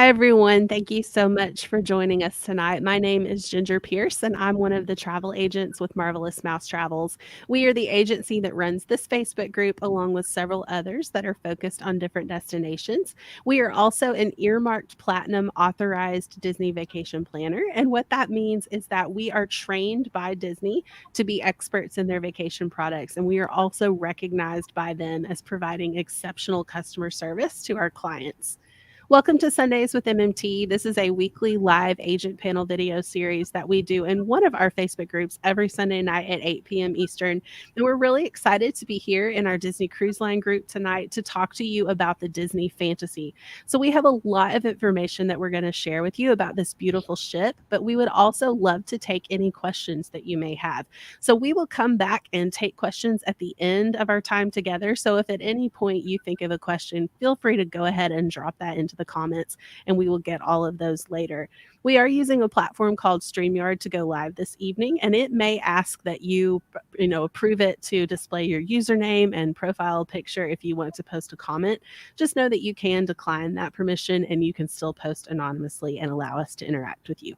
Hi, everyone. Thank you so much for joining us tonight. My name is Ginger Pierce, and I'm one of the travel agents with Marvelous Mouse Travels. We are the agency that runs this Facebook group, along with several others that are focused on different destinations. We are also an earmarked platinum authorized Disney vacation planner. And what that means is that we are trained by Disney to be experts in their vacation products. And we are also recognized by them as providing exceptional customer service to our clients. Welcome to Sundays with MMT. This is a weekly live agent panel video series that we do in one of our Facebook groups every Sunday night at 8 p.m. Eastern. And we're really excited to be here in our Disney Cruise Line group tonight to talk to you about the Disney Fantasy. So we have a lot of information that we're going to share with you about this beautiful ship, but we would also love to take any questions that you may have. So we will come back and take questions at the end of our time together. So if at any point you think of a question, feel free to go ahead and drop that into the comments and we will get all of those later. We are using a platform called StreamYard to go live this evening, and it may ask that you approve it to display your username and profile picture if you want to post a comment. Just know that you can decline that permission and you can still post anonymously and allow us to interact with you.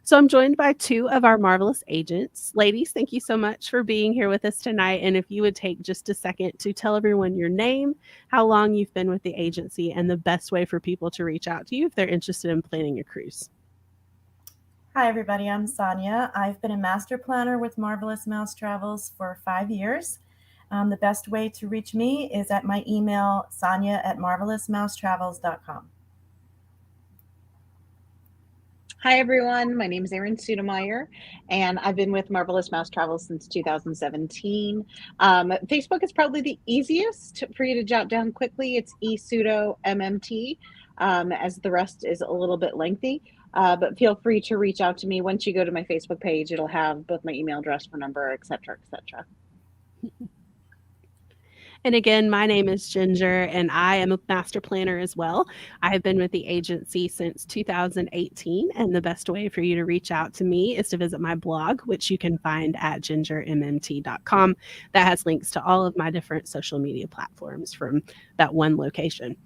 So I'm joined by two of our marvelous agents. Ladies, thank you so much for being here with us tonight. And if you would take just a second to tell everyone your name, how long you've been with the agency, and the best way for people to reach out to you if they're interested in planning a cruise. Hi, everybody. I'm Sonia. I've been a master planner with Marvelous Mouse Travels for 5 years. The best way to reach me is at my email, sonia@marvelousmousetravels.com. Hi, everyone. My name is Erin Sudemeyer, and I've been with Marvelous Mouse Travels since 2017. Facebook is probably the easiest for you to jot down quickly. It's eSudoMMT, as the rest is a little bit lengthy. But feel free to reach out to me. Once you go to my Facebook page, it'll have both my email address, phone number, et cetera, et cetera. And again, my name is Ginger, and I am a master planner as well. I have been with the agency since 2018, and the best way for you to reach out to me is to visit my blog, which you can find at gingermmt.com. That has links to all of my different social media platforms from that one location.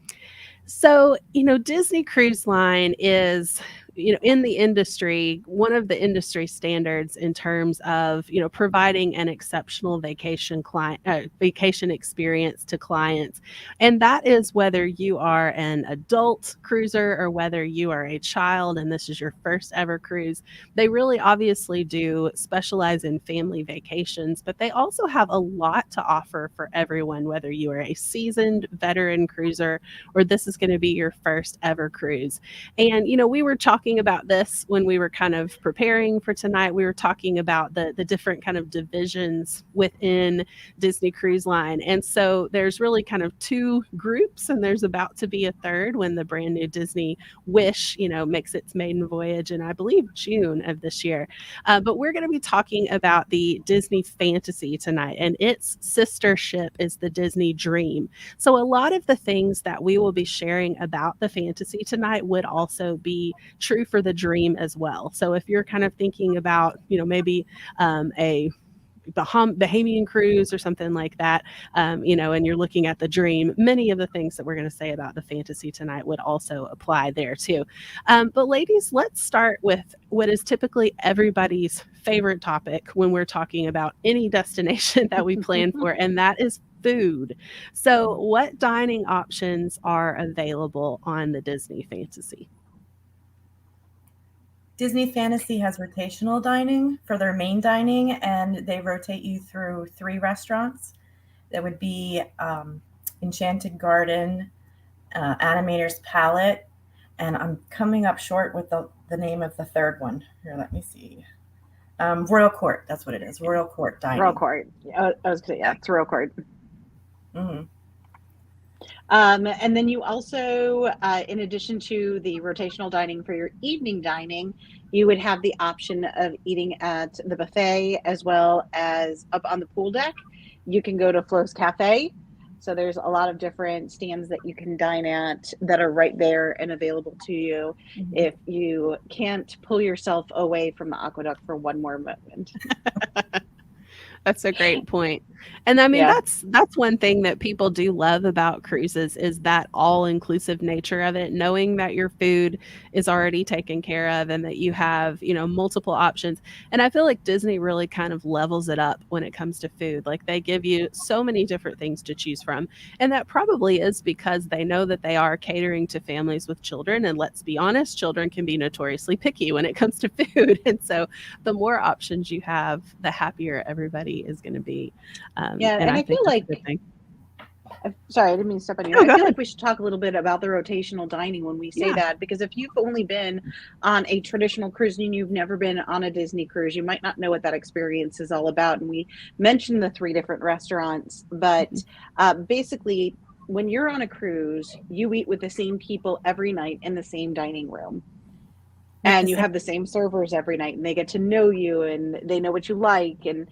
So, Disney Cruise Line is, in the industry, one of the industry standards in terms of, providing an exceptional vacation experience to clients. And that is whether you are an adult cruiser or whether you are a child and this is your first ever cruise. They really obviously do specialize in family vacations, but they also have a lot to offer for everyone, whether you are a seasoned veteran cruiser or this is going to be your first ever cruise. And, we were talking about this when we were kind of preparing for tonight. We were talking about the different kind of divisions within Disney Cruise Line. And so there's really kind of two groups, and there's about to be a third when the brand new Disney Wish, makes its maiden voyage in, I believe, June of this year. But we're going to be talking about the Disney Fantasy tonight, and its sister ship is the Disney Dream. So a lot of the things that we will be sharing about the Fantasy tonight would also be true for the Dream as well. So if you're kind of thinking about, maybe a Bahamian cruise or something like that, and you're looking at the Dream, many of the things that we're going to say about the Fantasy tonight would also apply there too. But ladies, let's start with what is typically everybody's favorite topic when we're talking about any destination that we plan for, and that is food. So what dining options are available on the Disney Fantasy? Disney Fantasy has rotational dining for their main dining, and they rotate you through 3 restaurants. That would be Enchanted Garden, Animator's Palette, and I'm coming up short with the name of the third one. Here, let me see. Royal Court, that's what it is. Royal Court dining. Royal Court. I was going to, yeah, it's Royal Court. Mm-hmm. And then you also, in addition to the rotational dining for your evening dining, you would have the option of eating at the buffet as well as up on the pool deck. You can go to Flo's Cafe. So there's a lot of different stands that you can dine at that are right there and available to you if you can't pull yourself away from the aqueduct for one more moment. That's a great point. And I mean, Yeah. that's one thing that people do love about cruises is that all-inclusive nature of it, knowing that your food is already taken care of and that you have, multiple options. And I feel like Disney really kind of levels it up when it comes to food. Like they give you so many different things to choose from. And that probably is because they know that they are catering to families with children. And let's be honest, children can be notoriously picky when it comes to food. And so the more options you have, the happier everybody is going to be. Yeah, And and I I feel think that's a good like, thing. sorry, I didn't mean to step on you. No, I go feel ahead. like we should talk a little bit about the rotational dining when we say Yeah. that, because if you've only been on a traditional cruise and you've never been on a Disney cruise, you might not know what that experience is all about. And we mentioned the three different restaurants, but Mhm. basically, when you're on a cruise, you eat with the same people every night in the same dining room. with the And you same. have the same servers every night, and they get to know you and they know what you like. And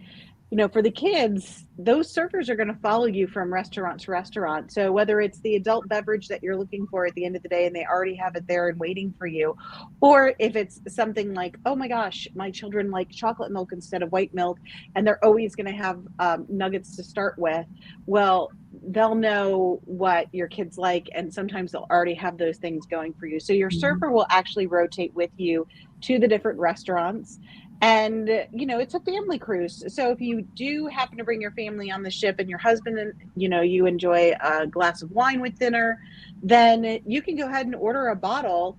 for the kids, those servers are going to follow you from restaurant to restaurant. So whether it's the adult beverage that you're looking for at the end of the day and they already have it there and waiting for you, or if it's something like, oh my gosh, my children like chocolate milk instead of white milk, and they're always going to have nuggets to start with, well, they'll know what your kids like, and sometimes they'll already have those things going for you. So your Mhm. server will actually rotate with you to the different restaurants. And it's a family cruise, so if you do happen to bring your family on the ship and your husband and you enjoy a glass of wine with dinner, then you can go ahead and order a bottle.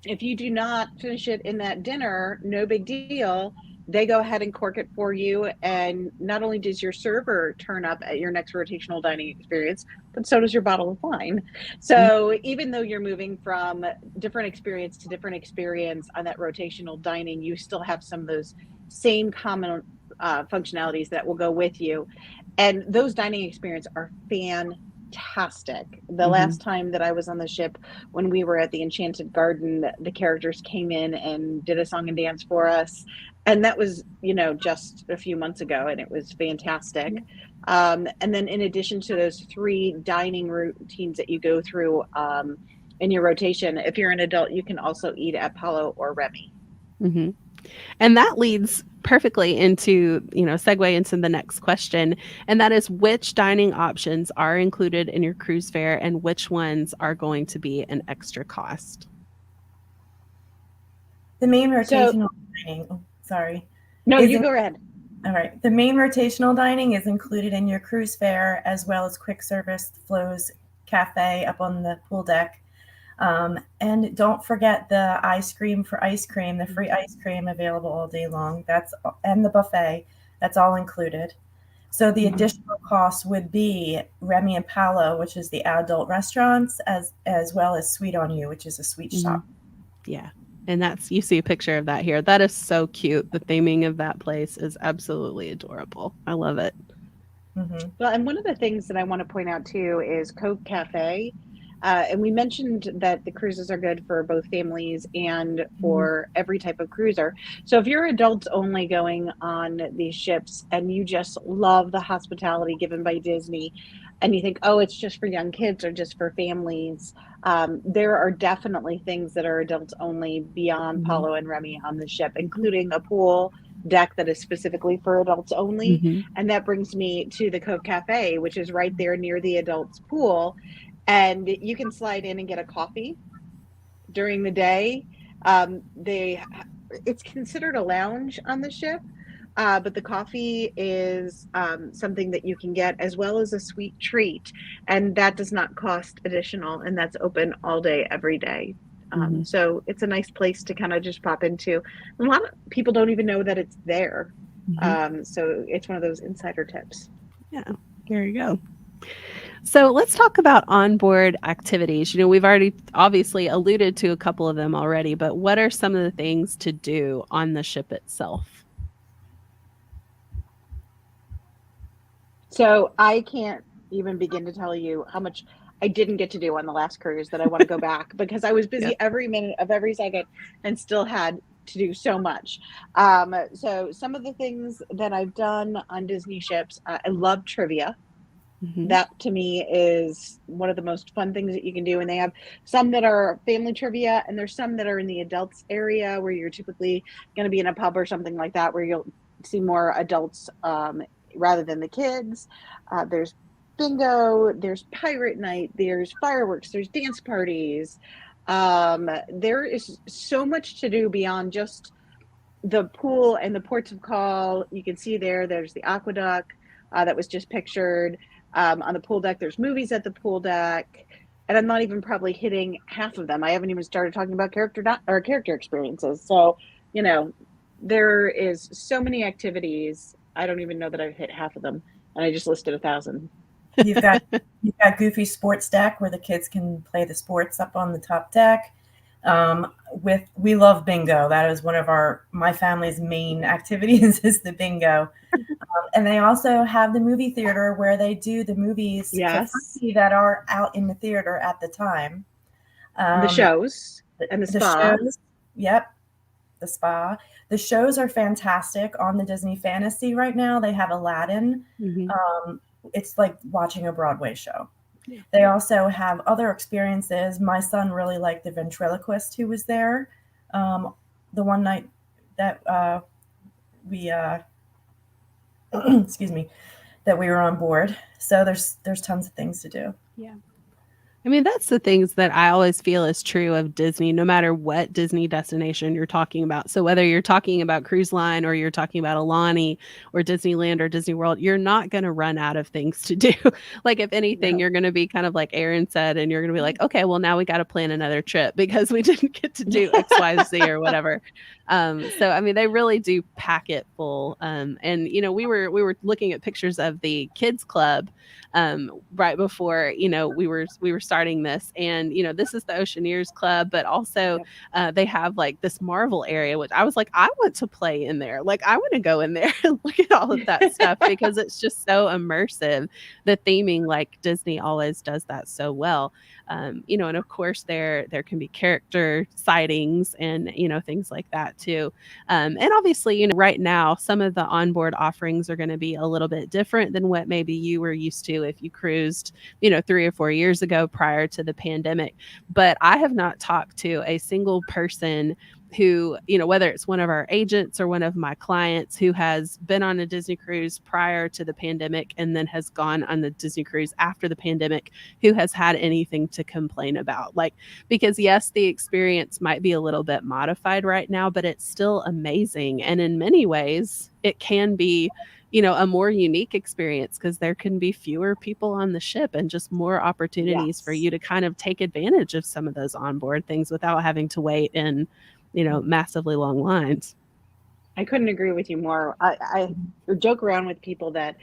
If you do not finish it in that dinner, no big deal. They go ahead and cork it for you. And not only does your server turn up at your next rotational dining experience, but so does your bottle of wine. Mhm. So even though you're moving from different experience to different experience on that rotational dining, you still have some of those same common functionalities that will go with you. And those dining experiences are fantastic. The Mhm. last time that I was on the ship, when we were at the Enchanted Garden, the characters came in and did a song and dance for us. And that was, just a few months ago, and it was fantastic. And then, in addition to those three dining routines that you go through in your rotation, if you're an adult, you can also eat at Palo or Remy. Mhm. And that leads perfectly into, segue into the next question. And that is which dining options are included in your cruise fare and which ones are going to be an extra cost? The main So, rotational dining, oh, sorry, no, is you in, go ahead. all right. The main rotational dining is included in your cruise fare, as well as quick service flows cafe up on the pool deck. And don't forget the ice cream for ice cream, the free ice cream available all day long. And the buffet. That's all included. So the Mhm. additional cost would be Remy and Palo, which is the adult restaurants, as well as Sweet on You, which is a sweet Mhm. shop. Yeah. And you see a picture of that here. That is so cute. The theming of that place is absolutely adorable. I love it. Mm-hmm. Well, and one of the things that I want to point out too is Cove Cafe. And we mentioned that the cruises are good for both families and Mhm. for every type of cruiser. So if you're adults only going on these ships and you just love the hospitality given by Disney, and you think, oh, it's just for young kids or just for families, there are definitely things that are adults only beyond Mhm. Paulo and Remy on the ship, including a pool deck that is specifically for adults only. Mhm. And that brings me to the Cove Cafe, which is right there near the adults pool. And you can slide in and get a coffee during the day. They It's considered a lounge on the ship, but the coffee is something that you can get as well as a sweet treat, and that does not cost additional, and that's open all day, every day. Mhm. So it's a nice place to kind of just pop into. A lot of people don't even know that it's there. Mhm. So it's one of those insider tips. Yeah. There you go. So let's talk about onboard activities. We've already obviously alluded to a couple of them already, but what are some of the things to do on the ship itself? So I can't even begin to tell you how much I didn't get to do on the last cruise that I want to go back, because I was Yeah. busy every minute of every second and still had to do so much. So some of the things that I've done on Disney ships, I love trivia. Mhm. That to me is one of the most fun things that you can do. And they have some that are family trivia, and there's some that are in the adults area where you're typically going to be in a pub or something like that, where you'll see more adults rather than the kids. There's bingo, there's pirate night, there's fireworks, there's dance parties. There is so much to do beyond just the pool and the ports of call. You can see there's the aqueduct that was just pictured. On the pool deck, there's movies at the pool deck. And I'm not even probably hitting half of them. I haven't even started talking about character experiences. So, there is so many activities. I don't even know that I've hit half of them. And I just listed 1,000. You've got Goofy Sports Deck where the kids can play the sports up on the top deck. We love bingo. That is one of my family's main activities is the bingo. And they also have the movie theater where they do the movies Yes. for free that are out in the theater at the time. The shows and the spa. Shows, yep, the spa. The shows are fantastic on the Disney Fantasy right now. They have Aladdin. Mm-hmm. It's like watching a Broadway show. Yeah. They also have other experiences. My son really liked the ventriloquist who was there the one night that we excuse me, that we were on board. So there's tons of things to do. Yeah. I mean, that's the things that I always feel is true of Disney, no matter what Disney destination you're talking about. So whether you're talking about cruise line or you're talking about Alani or Disneyland or Disney World, you're not going to run out of things to do. Like, if anything, you're going to be kind of like Erin said, and you're going to be like, okay, well, now we got to plan another trip because we didn't get to do X, Y, Z or whatever. So, I mean, they really do pack it full. And, we were looking at pictures of the kids club right before, we were starting this, and this is the Oceaneers Club, but also they have like this Marvel area, which I was like, I want to play in there. Like, I want to go in there and look at all of that stuff because it's just so immersive. The theming, like Disney always does that so well. And of course there can be character sightings and things like that too. And obviously, right now some of the onboard offerings are going to be a little bit different than what maybe you were used to if you cruised 3 or 4 years ago prior to the pandemic. But I have not talked to a single person who, whether it's one of our agents or one of my clients who has been on a Disney cruise prior to the pandemic and then has gone on the Disney cruise after the pandemic, who has had anything to complain about. Like, because yes, the experience might be a little bit modified right now, but it's still amazing. And in many ways, it can be, a more unique experience because there can be fewer people on the ship and just more opportunities for you to kind of take advantage of some of those onboard things without having to wait in massively long lines. I couldn't agree with you more. I joke around with people that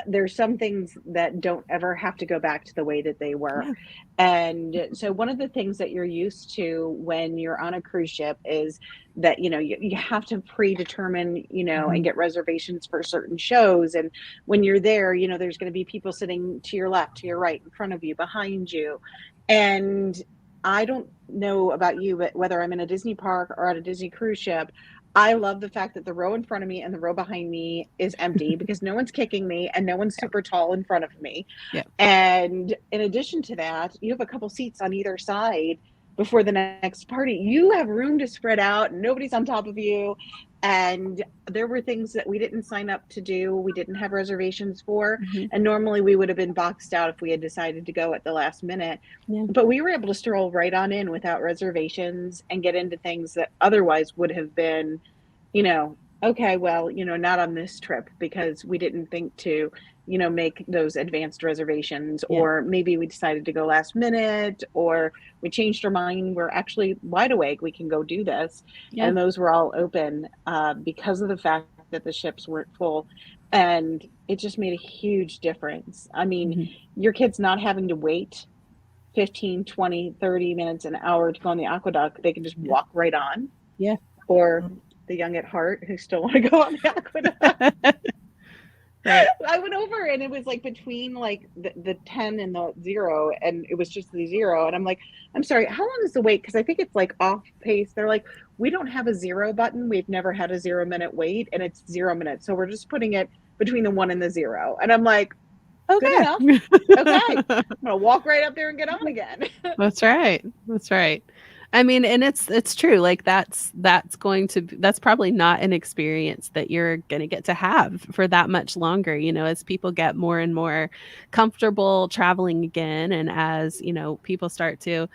there's some things that don't ever have to go back to the way that they were. Yeah. And so one of the things that you're used to when you're on a cruise ship is that, you have to predetermine, and get reservations for certain shows. And when you're there, there's going to be people sitting to your left, to your right, in front of you, behind you. And I don't know about you, but whether I'm in a Disney park or at a Disney cruise ship, I love the fact that the row in front of me and the row behind me is empty because no one's kicking me and no one's super tall in front of me. Yeah. And in addition to that, you have a couple seats on either side before the next party. You have room to spread out. Nobody's on top of you. And there were things that we didn't sign up to do. We didn't have reservations for. Mm-hmm. And normally we would have been boxed out if we had decided to go at the last minute. Yeah. But we were able to stroll right on in without reservations and get into things that otherwise would have been, okay, well, not on this trip because we didn't think to, make those advanced reservations, or maybe we decided to go last minute, or we changed our mind. We're actually wide awake. We can go do this. Yeah. And those were all open because of the fact that the ships weren't full. And it just made a huge difference. I mean, your kid's not having to wait 15, 20, 30 minutes, an hour to go on the aqueduct. They can just walk right on. Yeah. Or the young at heart who still want to go on the aqueduct. Right. I went over and it was like between like the 10 and the 0, and it was just the 0. And I'm like, I'm sorry, how long is the wait? Because I think it's like off pace. They're like, we don't have a 0 button. We've never had a 0 minute wait, and it's 0 minutes. So we're just putting it between the 1 and the 0. And I'm like, okay. Good enough. Okay. I'm going to walk right up there and get on again. That's right. That's right. I mean, and it's true. Like that's probably not an experience that you're going to get to have for that much longer, as people get more and more comfortable traveling again, and as, people start to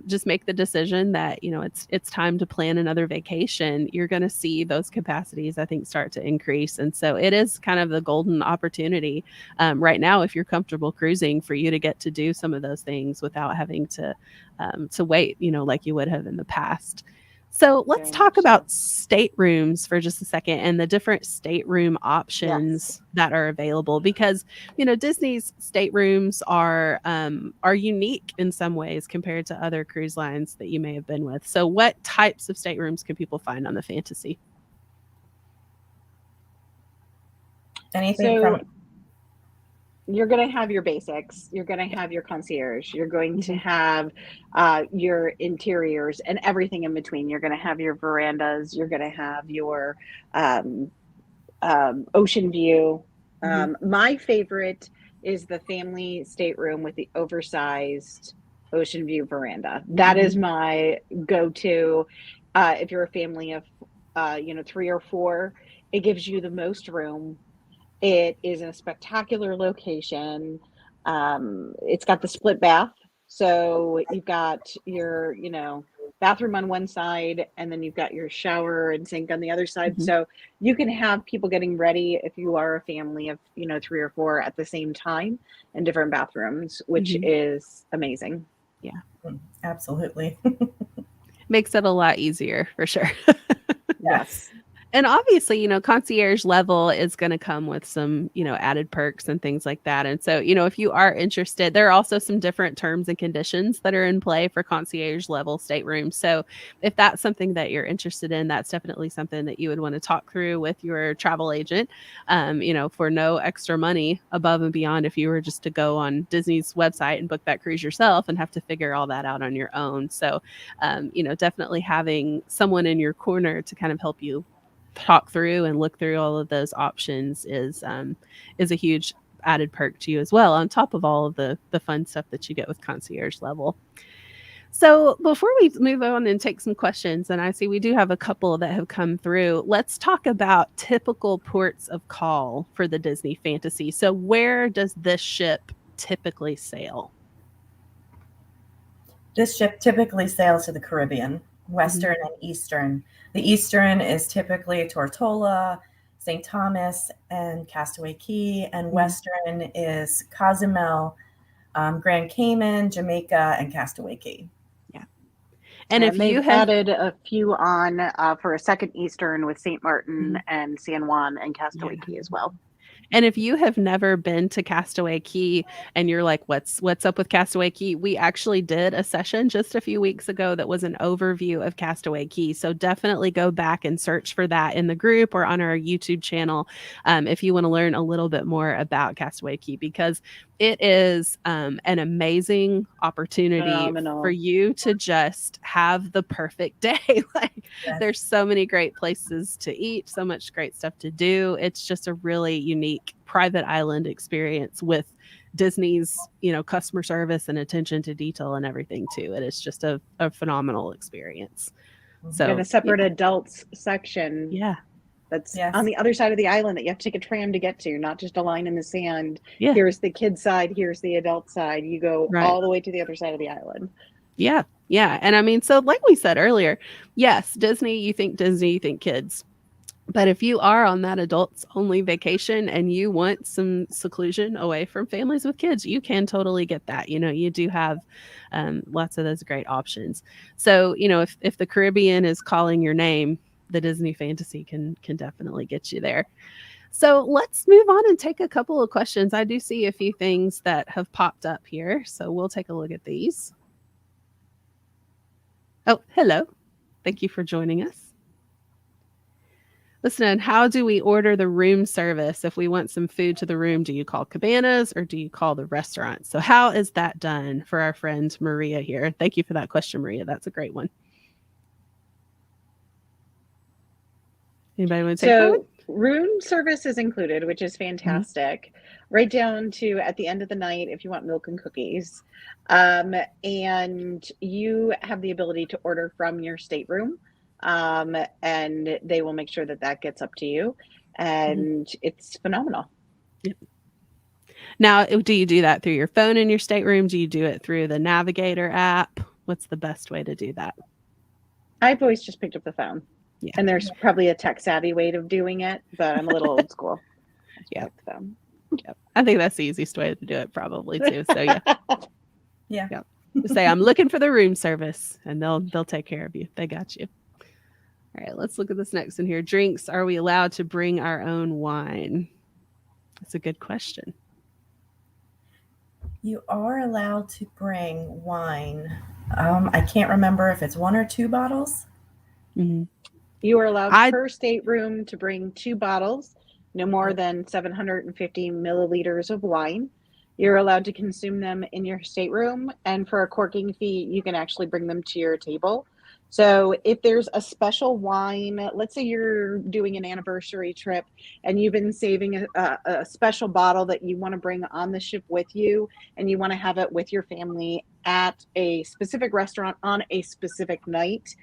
just make the decision that, it's time to plan another vacation, you're going to see those capacities, I think, start to increase. And so it is kind of the golden opportunity right now, if you're comfortable cruising, for you to get to do some of those things without having to wait, like you would have in the past. So let's Very talk much so. about staterooms for just a second, and the different stateroom Yes. options that are available, because Disney's staterooms are unique in some ways compared to other cruise lines that you may have been with. So what types of staterooms can people find on the Fantasy? Anything So from you're going to have your basics. You're going to have your concierge. You're going to Mhm. have your interiors and everything in between. You're going to have your verandas. You're going to have your um, ocean view. Mhm. My favorite is the family stateroom with the oversized ocean view veranda. That is Mhm. my go-to. If you're a family of, 3 or 4, it gives you the most room. It is in a spectacular location. It's got the split bath. So you've got your, bathroom on one side, and then you've got your shower and sink on the other side. Mhm. So you can have people getting ready if you are a family of, 3 or 4 at the same time in different bathrooms, which Mhm. is amazing. Yeah. absolutely. Makes it a lot easier for sure. Yes. Yes. And obviously, concierge level is going to come with some, added perks and things like that. And so, if you are interested, there are also some different terms and conditions that are in play for concierge level staterooms. So, if that's something that you're interested in, that's definitely something that you would want to talk through with your travel agent, for no extra money above and beyond if you were just to go on Disney's website and book that cruise yourself and have to figure all that out on your own. So, definitely having someone in your corner to kind of help you talk through and look through all of those options is a huge added perk to you as well, on top of all of the fun stuff that you get with concierge level. So before we move on and take some questions, and I see we do have a couple that have come through, let's talk about typical ports of call for the Disney Fantasy. So where does this ship typically sail? This ship typically sails to the Caribbean, Mhm. Western and Eastern. The Eastern is typically Tortola, St. Thomas, and Castaway Cay, and Mhm. Western is Cozumel, Grand Cayman, Jamaica, and Castaway Cay. Yeah. And if And you they've have added a few on for a second Eastern with St. Martin Mhm. and San Juan and Yeah. Castaway Cay as well. And if you have never been to Castaway Cay and you're like, what's up with Castaway Cay? We actually did a session just a few weeks ago that was an overview of Castaway Cay. So definitely go back and search for that in the group or on our YouTube channel, if you want to learn a little bit more about Castaway Cay, because it is an amazing opportunity for Phenomenal. you to just have the perfect day. Like, Yes. there's so many great places to eat, so much great stuff to do. It's just a really unique private island experience with Disney's, customer service and attention to detail and everything too. It is just a phenomenal experience. And So a separate yeah, adults section yeah, that's on Yes. the other side of the island that you have to take a tram to get to, not just a line in the sand. yeah, Here's the kid side, here's the adult side. You go right. all the way to the other side of the island. Yeah, yeah. And I mean, so like we said earlier, yes, Disney, you think kids. But if you are on that adults only vacation and you want some seclusion away from families with kids, you can totally get that. You do have lots of those great options. So, if the Caribbean is calling your name, the Disney Fantasy can definitely get you there. So let's move on and take a couple of questions. I do see a few things that have popped up here. So we'll take a look at these. Oh, hello. Thank you for joining us. Listen, how do we order the room service? If we want some food to the room, do you call Cabanas or do you call the restaurant? So how is that done for our friend Maria here? Thank you for that question, Maria. That's a great one. Anybody want to take that one? So Room service is included, which is fantastic. Right down to at the end of the night, if you want milk and cookies. And you have the ability to order from your stateroom, and they will make sure that that gets up to you. And it's phenomenal. Yep. Now, do you do that through your phone in your stateroom? Do you do it through the Navigator app? What's the best way to do that? I've always just picked up the phone. Yeah. And there's probably a tech savvy way of doing it, but I'm a little old school. Yeah. Yep. I think that's the easiest way to do it probably too. So yeah. Yeah. Yep. Just say, I'm looking for the room service, and they'll take care of you. They got you. All right, let's look at this next one here. Drinks. Are we allowed to bring our own wine? That's a good question. You are allowed to bring wine. I can't remember if it's 1 or 2 bottles. Mm-hmm. You are allowed per stateroom to bring 2 bottles, no more than 750 milliliters of wine. You're allowed to consume them in your stateroom, and for a corking fee, you can actually bring them to your table. So if there's a special wine, let's say you're doing an anniversary trip and you've been saving a special bottle that you want to bring on the ship with you, and you want to have it with your family at a specific restaurant on a specific night,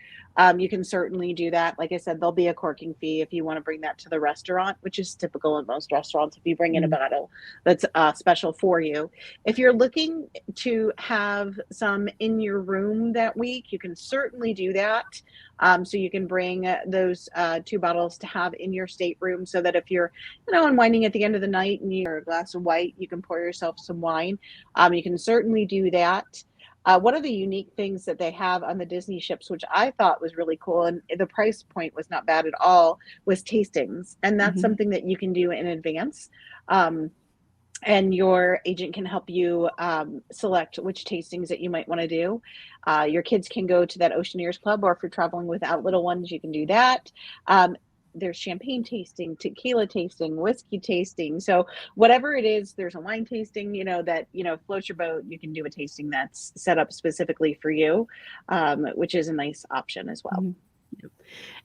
you can certainly do that. Like I said, there'll be a corking fee if you want to bring that to the restaurant, which is typical in most restaurants if you bring in a bottle that's special for you. If you're looking to have some in your room that week, you can certainly do that. So you can bring those 2 bottles to have in your stateroom, so that if you're, unwinding at the end of the night and you're a glass of white, you can pour yourself some wine. You can certainly do that. One of the unique things that they have on the Disney ships, which I thought was really cool, and the price point was not bad at all, was tastings. And that's something that you can do in advance. And your agent can help you select which tastings that you might want to do. Your kids can go to that Oceaneers Club, or if you're traveling without little ones, you can do that. There's champagne tasting, tequila tasting, whiskey tasting. So whatever it is, there's a wine tasting, that, floats your boat. You can do a tasting that's set up specifically for you, which is a nice option as well.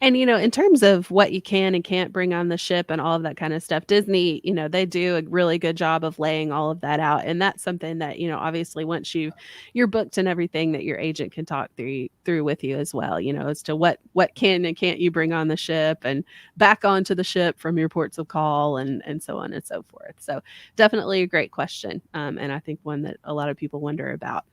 And, in terms of what you can and can't bring on the ship and all of that kind of stuff, Disney, they do a really good job of laying all of that out. And that's something that, obviously once you're booked and everything, that your agent can talk through with you as well, as to what can and can't you bring on the ship and back onto the ship from your ports of call and so on and so forth. So definitely a great question. And I think one that a lot of people wonder about.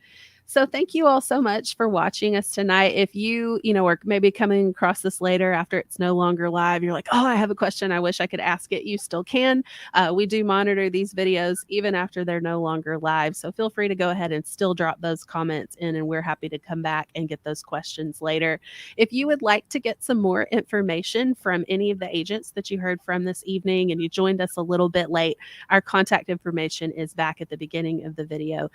So thank you all so much for watching us tonight. If you, are maybe coming across this later after it's no longer live, you're like, oh, I have a question, I wish I could ask it. You still can. We do monitor these videos even after they're no longer live. So feel free to go ahead and still drop those comments in, and we're happy to come back and get those questions later. If you would like to get some more information from any of the agents that you heard from this evening and you joined us a little bit late, our contact information is back at the beginning of the video.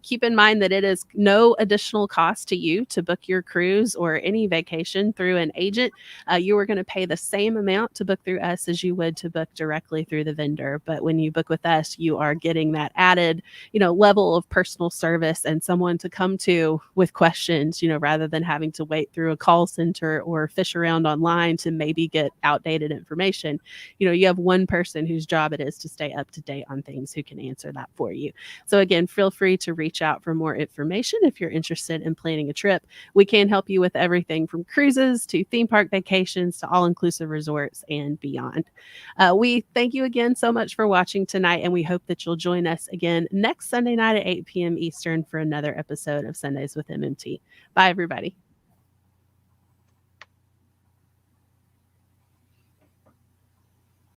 Keep in mind that it is no additional cost to you to book your cruise or any vacation through an agent. You are going to pay the same amount to book through us as you would to book directly through the vendor. But when you book with us, you are getting that added, level of personal service and someone to come to with questions, rather than having to wait through a call center or fish around online to maybe get outdated information. You have one person whose job it is to stay up to date on things who can answer that for you. So again, feel free to reach out for more information if you're interested in planning a trip. We can help you with everything from cruises to theme park vacations to all-inclusive resorts and beyond. We thank you again so much for watching tonight, and we hope that you'll join us again next Sunday night at 8 p.m. Eastern for another episode of Sundays with MMT. Bye, everybody.